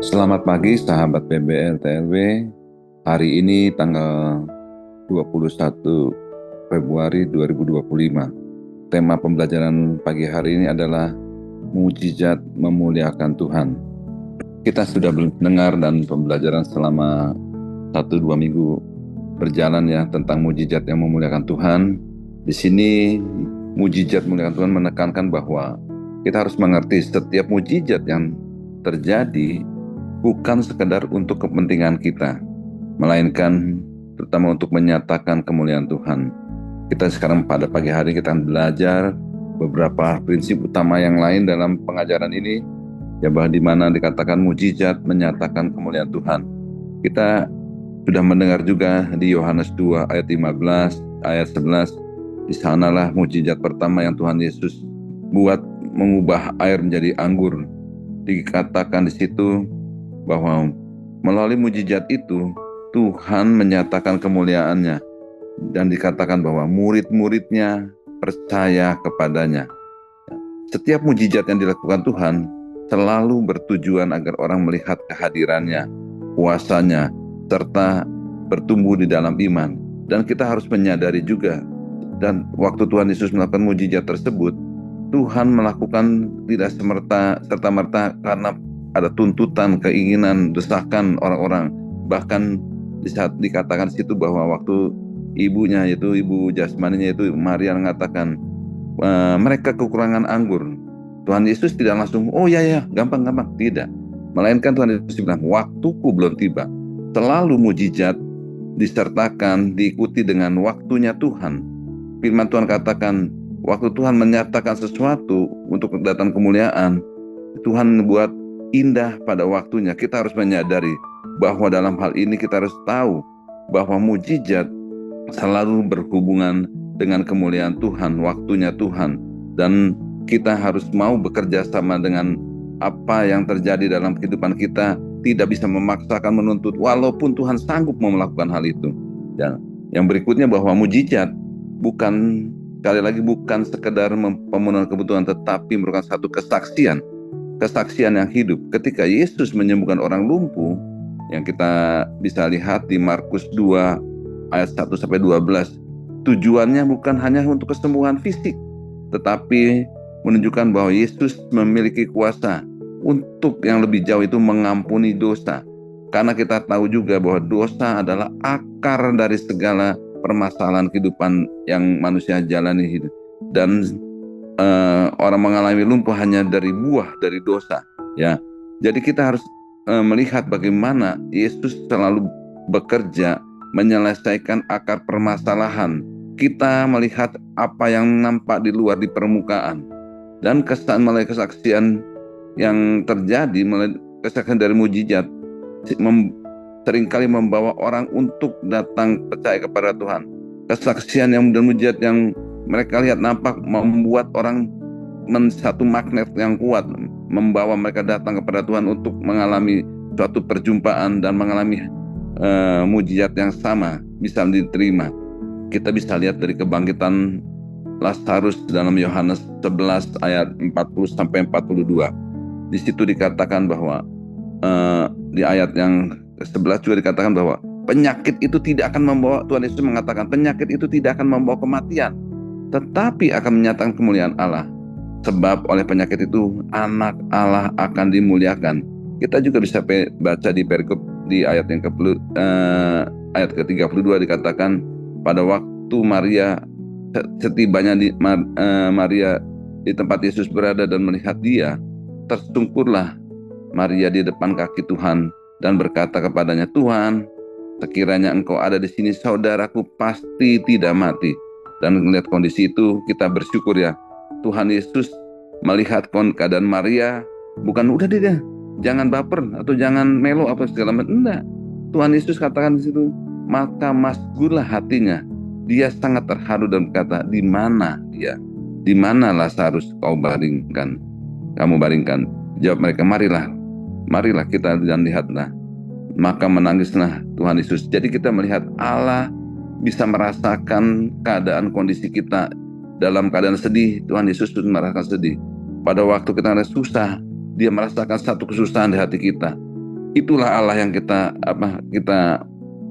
Selamat pagi sahabat PBR TLW. Hari ini tanggal 21 Februari 2025. Tema pembelajaran pagi hari ini adalah mujizat memuliakan Tuhan. Kita sudah mendengar dan pembelajaran selama 1-2 minggu berjalan ya tentang mujizat yang memuliakan Tuhan. Di sini mujizat memuliakan Tuhan menekankan bahwa kita harus mengerti setiap mujizat yang terjadi bukan sekedar untuk kepentingan kita, melainkan terutama untuk menyatakan kemuliaan Tuhan. Kita sekarang pada pagi hari kita akan belajar beberapa prinsip utama yang lain dalam pengajaran ini, ya bahwa di mana dikatakan mujizat menyatakan kemuliaan Tuhan. Kita sudah mendengar juga di Yohanes 2 ayat 15, ayat 11, di sanalah mujizat pertama yang Tuhan Yesus buat mengubah air menjadi anggur. Dikatakan di situ bahwa melalui mujizat itu Tuhan menyatakan kemuliaannya dan dikatakan bahwa murid-muridnya percaya kepadanya. Setiap mujizat yang dilakukan Tuhan selalu bertujuan agar orang melihat kehadirannya, kuasanya, serta bertumbuh di dalam iman. Dan kita harus menyadari juga, dan waktu Tuhan Yesus melakukan mujizat tersebut, Tuhan melakukan tidak serta-merta karena ada tuntutan, keinginan, desakan orang-orang. Bahkan di saat dikatakan situ bahwa waktu ibunya, yaitu ibu jasmaninya itu Maria, mengatakan mereka kekurangan anggur. Tuhan Yesus tidak langsung, oh ya gampang-gampang, tidak. Melainkan Tuhan Yesus bilang, waktuku belum tiba. Selalu mujizat disertakan, diikuti dengan waktunya Tuhan. Firman Tuhan katakan, waktu Tuhan menyatakan sesuatu untuk datang kemuliaan, Tuhan buat indah pada waktunya. Kita harus menyadari bahwa dalam hal ini kita harus tahu bahwa mujizat selalu berhubungan dengan kemuliaan Tuhan, waktunya Tuhan. Dan kita harus mau bekerja sama dengan apa yang terjadi dalam kehidupan kita, tidak bisa memaksakan, menuntut, walaupun Tuhan sanggup melakukan hal itu. Dan yang berikutnya bahwa mujizat bukan, sekali lagi, bukan sekedar pemenuhan kebutuhan, tetapi merupakan satu kesaksian yang hidup. Ketika Yesus menyembuhkan orang lumpuh, yang kita bisa lihat di Markus 2 ayat 1-12, tujuannya bukan hanya untuk kesembuhan fisik, tetapi menunjukkan bahwa Yesus memiliki kuasa untuk yang lebih jauh, itu mengampuni dosa. Karena kita tahu juga bahwa dosa adalah akar dari segala permasalahan kehidupan yang manusia jalani hidup. Dan orang mengalami lumpuh hanya dari buah dari dosa, ya. Jadi kita harus melihat bagaimana Yesus selalu bekerja menyelesaikan akar permasalahan. Kita melihat apa yang nampak di luar, di permukaan, dan melalui kesaksian yang terjadi, melalui kesaksian dari mujizat, seringkali membawa orang untuk datang percaya kepada Tuhan. Kesaksian yang dan mujizat yang mereka lihat nampak membuat orang satu magnet yang kuat, membawa mereka datang kepada Tuhan untuk mengalami suatu perjumpaan dan mengalami mujizat yang sama bisa diterima. Kita bisa lihat dari kebangkitan Lazarus dalam Yohanes 11 ayat 40-42. Di situ dikatakan bahwa di ayat yang ke-11 juga dikatakan bahwa penyakit itu tidak akan membawa, Tuhan Yesus mengatakan penyakit itu tidak akan membawa kematian, tetapi akan menyatakan kemuliaan Allah. Sebab oleh penyakit itu anak Allah akan dimuliakan. Kita juga bisa baca di perikop di ayat yang ayat ke-32 dikatakan, pada waktu setibanya Maria di tempat Yesus berada dan melihat dia, tersungkurlah Maria di depan kaki Tuhan dan berkata kepadanya, Tuhan, sekiranya engkau ada di sini, saudaraku pasti tidak mati. Dan melihat kondisi itu, kita bersyukur ya. Tuhan Yesus melihat keadaan Maria, bukan udah dia, jangan baper atau jangan melo apa segala macam. Enggak. Tuhan Yesus katakan di situ, maka masgurlah hatinya. Dia sangat terharu dan berkata, di mana dia? Di mana Lazarus kamu baringkan? Jawab mereka, marilah kita dan lihatlah. Maka menangislah Tuhan Yesus. Jadi kita melihat Allah bisa merasakan keadaan kondisi kita. Dalam keadaan sedih, Tuhan Yesus merasakan sedih. Pada waktu kita ada susah, dia merasakan satu kesusahan di hati kita. Itulah Allah yang kita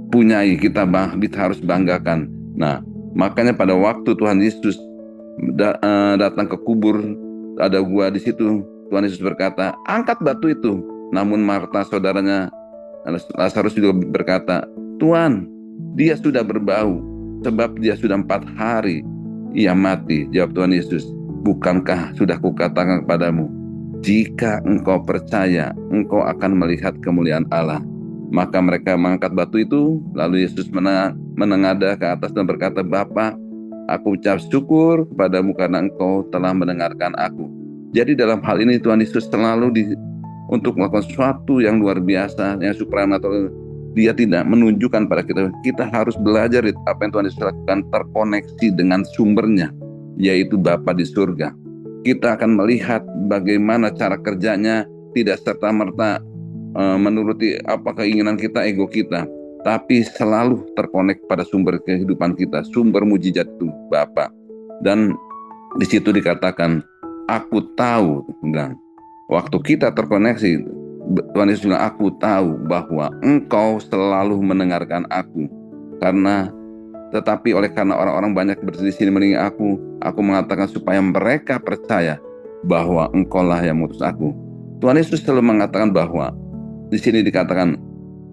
punyai, kita harus banggakan. Nah, makanya pada waktu Tuhan Yesus datang ke kubur, ada gua di situ, Tuhan Yesus berkata, angkat batu itu. Namun Marta saudaranya Lazarus juga berkata, Tuhan, dia sudah berbau, sebab dia sudah 4 hari ia mati. Jawab Tuhan Yesus, bukankah sudah kukatakan kepadamu, jika engkau percaya, engkau akan melihat kemuliaan Allah. Maka mereka mengangkat batu itu, lalu Yesus menengadah ke atas dan berkata, Bapa, aku ucap syukur kepadamu karena engkau telah mendengarkan aku. Jadi dalam hal ini Tuhan Yesus selalu untuk melakukan sesuatu yang luar biasa, yang supranatural. Dia tidak menunjukkan pada kita harus belajar apa yang Tuhan Yesus lakukan terkoneksi dengan sumbernya, yaitu Bapa di surga. Kita akan melihat bagaimana cara kerjanya, tidak serta-merta menuruti apa keinginan kita, ego kita, tapi selalu terkonek pada sumber kehidupan kita, sumber mujizat itu Bapa. Dan di situ dikatakan, aku tahu, bilang, waktu kita terkoneksi, Tuhan Yesus bilang, aku tahu bahwa engkau selalu mendengarkan aku, karena orang-orang banyak berdiri di sini mendengar aku mengatakan supaya mereka percaya bahwa engkaulah yang mengutus aku. Tuhan Yesus selalu mengatakan bahwa di sini dikatakan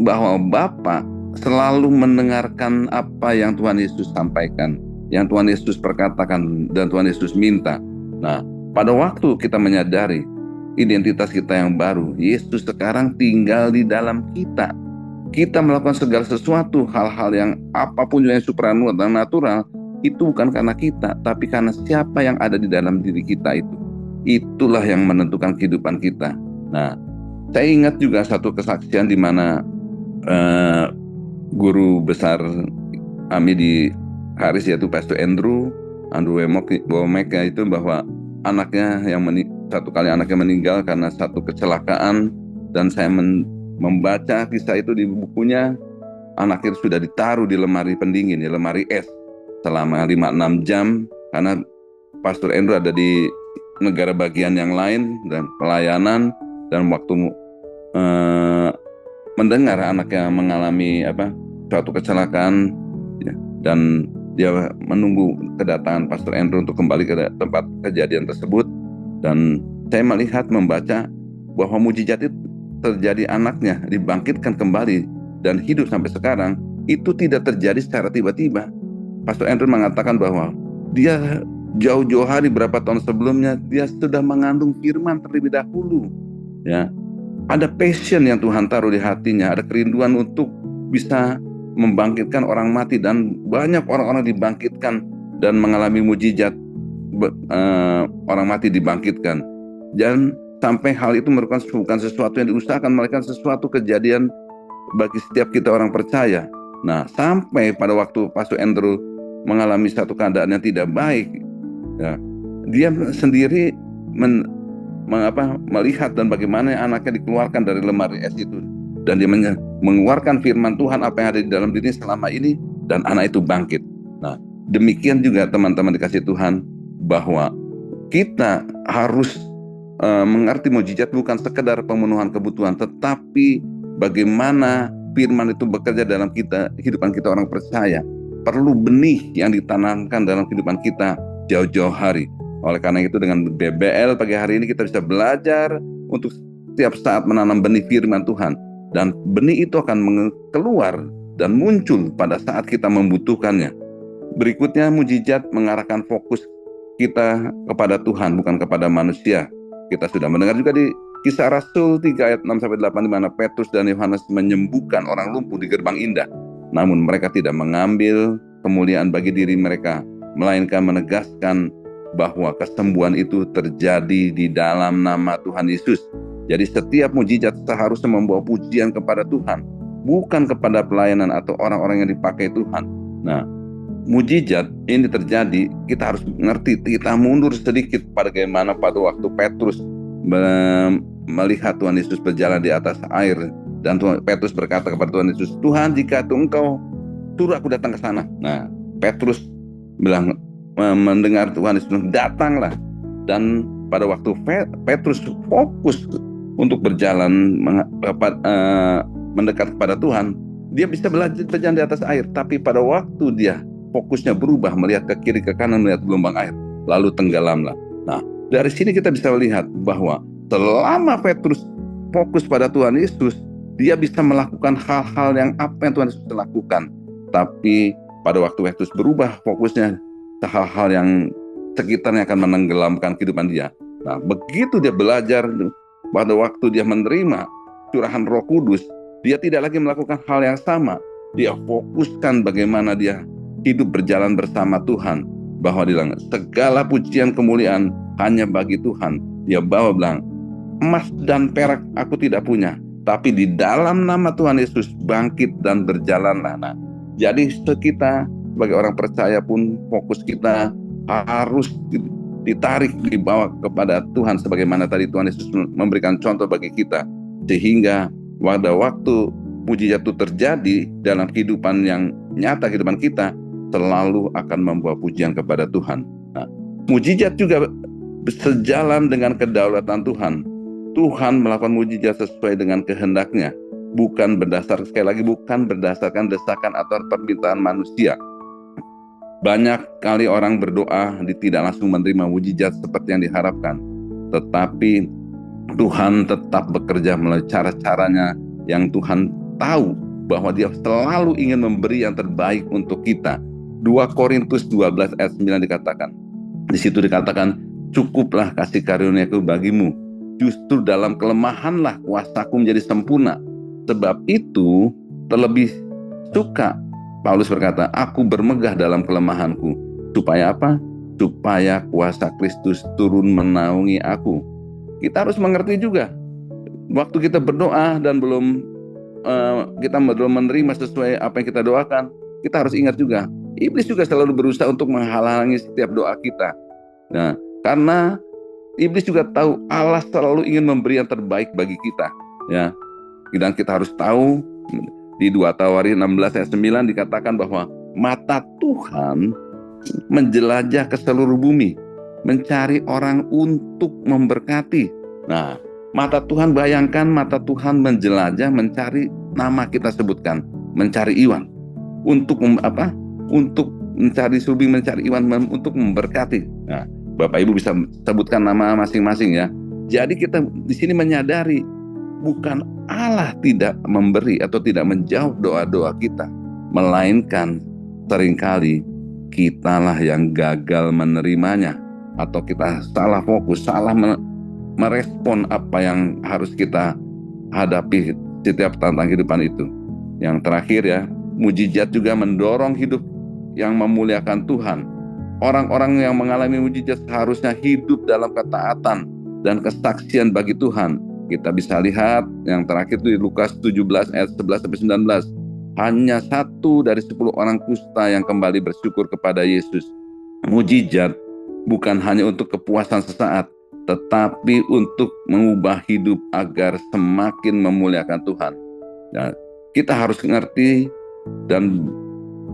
bahwa Bapa selalu mendengarkan apa yang Tuhan Yesus sampaikan, yang Tuhan Yesus perkatakan dan Tuhan Yesus minta. Nah, pada waktu kita menyadari identitas kita yang baru, Yesus sekarang tinggal di dalam kita. Kita melakukan segala sesuatu, hal-hal yang apapun yang supranatural, itu bukan karena kita, tapi karena siapa yang ada di dalam diri kita itu. Itulah yang menentukan kehidupan kita. Nah, saya ingat juga satu kesaksian di mana guru besar kami di Haris, yaitu Pastor Andrew Womeka itu, bahwa anaknya satu kali anaknya meninggal karena satu kecelakaan, dan saya membaca kisah itu di bukunya. Anaknya sudah ditaruh di lemari pendingin, di lemari es selama 5-6 jam, karena Pastor Andrew ada di negara bagian yang lain dan pelayanan, dan waktu mendengar anaknya mengalami suatu kecelakaan, ya, dan dia menunggu kedatangan Pastor Andrew untuk kembali ke tempat kejadian tersebut. Dan saya membaca bahwa mujizat itu terjadi, anaknya dibangkitkan kembali dan hidup sampai sekarang. Itu tidak terjadi secara tiba-tiba. Pastor Andrew mengatakan bahwa dia jauh-jauh hari, berapa tahun sebelumnya, dia sudah mengandung firman terlebih dahulu. Ya, ada passion yang Tuhan taruh di hatinya, ada kerinduan untuk bisa membangkitkan orang mati, dan banyak orang-orang dibangkitkan dan mengalami mujizat, orang mati dibangkitkan. Dan sampai hal itu merupakan bukan sesuatu yang diusahakan, melainkan sesuatu kejadian bagi setiap kita orang percaya. Nah, sampai pada waktu Pastor Andrew mengalami satu keadaan yang tidak baik, ya, dia sendiri melihat dan bagaimana anaknya dikeluarkan dari lemari es itu, dan dia mengeluarkan firman Tuhan apa yang ada di dalam dirinya selama ini, dan anak itu bangkit. Nah, demikian juga teman-teman dikasih Tuhan, bahwa kita harus mengerti mujizat bukan sekedar pemenuhan kebutuhan, tetapi bagaimana firman itu bekerja dalam kehidupan kita orang percaya. Perlu benih yang ditanamkan dalam kehidupan kita jauh-jauh hari. Oleh karena itu, dengan BBL pagi hari ini kita bisa belajar untuk setiap saat menanam benih firman Tuhan, dan benih itu akan keluar dan muncul pada saat kita membutuhkannya. Berikutnya, mujizat mengarahkan fokus kita kepada Tuhan, bukan kepada manusia. Kita sudah mendengar juga di Kisah Rasul 3 ayat 6-8, di mana Petrus dan Yohanes menyembuhkan orang lumpuh di Gerbang Indah. Namun mereka tidak mengambil kemuliaan bagi diri mereka, melainkan menegaskan bahwa kesembuhan itu terjadi di dalam nama Tuhan Yesus. Jadi setiap mujizat seharusnya membawa pujian kepada Tuhan, bukan kepada pelayanan atau orang-orang yang dipakai Tuhan. Nah, mujizat ini terjadi, kita harus mengerti, kita mundur sedikit bagaimana pada waktu Petrus melihat Tuhan Yesus berjalan di atas air, dan Petrus berkata kepada Tuhan Yesus, Tuhan, jika itu engkau, suruh aku datang ke sana. Nah, Petrus bilang, mendengar Tuhan Yesus, datanglah. Dan pada waktu Petrus fokus untuk berjalan mendekat kepada Tuhan, dia bisa belajar berjalan di atas air. Tapi pada waktu dia fokusnya berubah, melihat ke kiri ke kanan, melihat gelombang air, lalu tenggelamlah. Nah, dari sini kita bisa melihat bahwa selama Petrus fokus pada Tuhan Yesus, dia bisa melakukan hal-hal yang apa yang Tuhan Yesus lakukan. Tapi pada waktu Petrus berubah fokusnya ke hal-hal yang sekitarnya akan menenggelamkan kehidupan dia. Nah, begitu dia belajar, pada waktu dia menerima curahan Roh Kudus, dia tidak lagi melakukan hal yang sama. Dia fokuskan bagaimana dia hidup berjalan bersama Tuhan. Bahwa dia bilang, segala pujian kemuliaan hanya bagi Tuhan. Dia bilang, emas dan perak aku tidak punya, tapi di dalam nama Tuhan Yesus bangkit dan berjalanlah. Nah, jadi kita sebagai orang percaya pun fokus kita harus ditarik, dibawa kepada Tuhan, sebagaimana tadi Tuhan Yesus memberikan contoh bagi kita, sehingga pada waktu mujizat itu terjadi dalam kehidupan yang nyata, kehidupan kita selalu akan membawa pujian kepada Tuhan. Nah, mujizat juga sejalan dengan kedaulatan Tuhan. Tuhan melakukan mujizat sesuai dengan kehendaknya, bukan berdasarkan desakan atau permintaan manusia. Banyak kali orang berdoa tidak langsung menerima mujizat seperti yang diharapkan, tetapi Tuhan tetap bekerja melalui cara-caranya yang Tuhan tahu bahwa Dia selalu ingin memberi yang terbaik untuk kita. 2 Korintus 12 ayat 9 dikatakan, di situ dikatakan, cukuplah kasih karuniaku bagimu, justru dalam kelemahanlah kuasaku menjadi sempurna. Sebab itu terlebih suka, Paulus berkata, aku bermegah dalam kelemahanku. Supaya apa? Supaya kuasa Kristus turun menaungi aku. Kita harus mengerti juga, waktu kita berdoa dan kita belum menerima sesuai apa yang kita doakan, kita harus ingat juga, iblis juga selalu berusaha untuk menghalangi setiap doa kita. Nah, karena iblis juga tahu Allah selalu ingin memberi yang terbaik bagi kita, ya. Dan kita harus tahu di 2 Tawarik 16 ayat 9 dikatakan bahwa mata Tuhan menjelajah ke seluruh bumi, mencari orang untuk memberkati. Nah, mata Tuhan, bayangkan mata Tuhan menjelajah, mencari, nama kita sebutkan, mencari Iwan untuk untuk mencari Subi, mencari Iwan untuk memberkati. Nah, Bapak Ibu bisa sebutkan nama masing-masing ya. Jadi kita di sini menyadari bukan Allah tidak memberi atau tidak menjawab doa-doa kita, melainkan seringkali kitalah yang gagal menerimanya, atau kita salah fokus, salah merespon apa yang harus kita hadapi setiap tantangan kehidupan itu. Yang terakhir ya, mujizat juga mendorong hidup yang memuliakan Tuhan. Orang-orang yang mengalami mujizat seharusnya hidup dalam ketaatan dan kesaksian bagi Tuhan. Kita bisa lihat yang terakhir itu di Lukas 17 ayat 11-19. Hanya 1 dari 10 orang kusta yang kembali bersyukur kepada Yesus. Mujizat bukan hanya untuk kepuasan sesaat, tetapi untuk mengubah hidup agar semakin memuliakan Tuhan. Nah, kita harus mengerti dan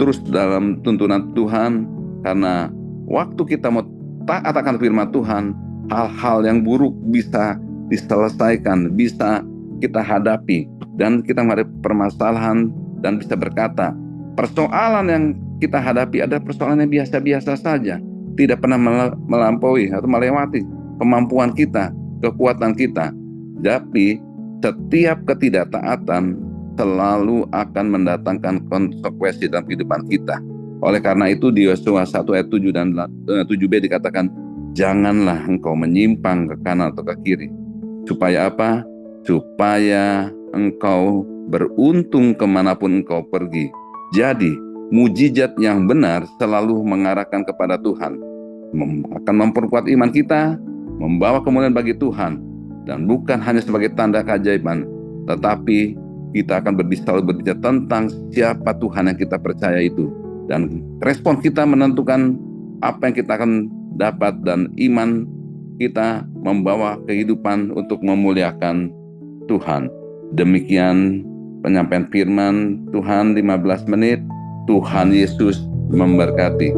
terus dalam tuntunan Tuhan, karena waktu kita mau taat akan firman Tuhan, hal-hal yang buruk bisa diselesaikan, bisa kita hadapi, dan kita menghadapi permasalahan dan bisa berkata, persoalan yang kita hadapi adalah persoalan yang biasa-biasa saja, tidak pernah melampaui atau melewati kemampuan kita, kekuatan kita. Tapi setiap ketidaktaatan selalu akan mendatangkan konsekuensi dalam kehidupan kita. Oleh karena itu di Yosua 1 ayat 7 dan 7b dikatakan, janganlah engkau menyimpang ke kanan atau ke kiri. Supaya apa? Supaya engkau beruntung kemanapun engkau pergi. Jadi mujizat yang benar selalu mengarahkan kepada Tuhan, akan memperkuat iman kita, membawa kemuliaan bagi Tuhan, dan bukan hanya sebagai tanda keajaiban, tetapi kita akan berbicara tentang siapa Tuhan yang kita percaya itu, dan respon kita menentukan apa yang kita akan dapat, dan iman kita membawa kehidupan untuk memuliakan Tuhan. Demikian penyampaian firman Tuhan 15 menit. Tuhan Yesus memberkati.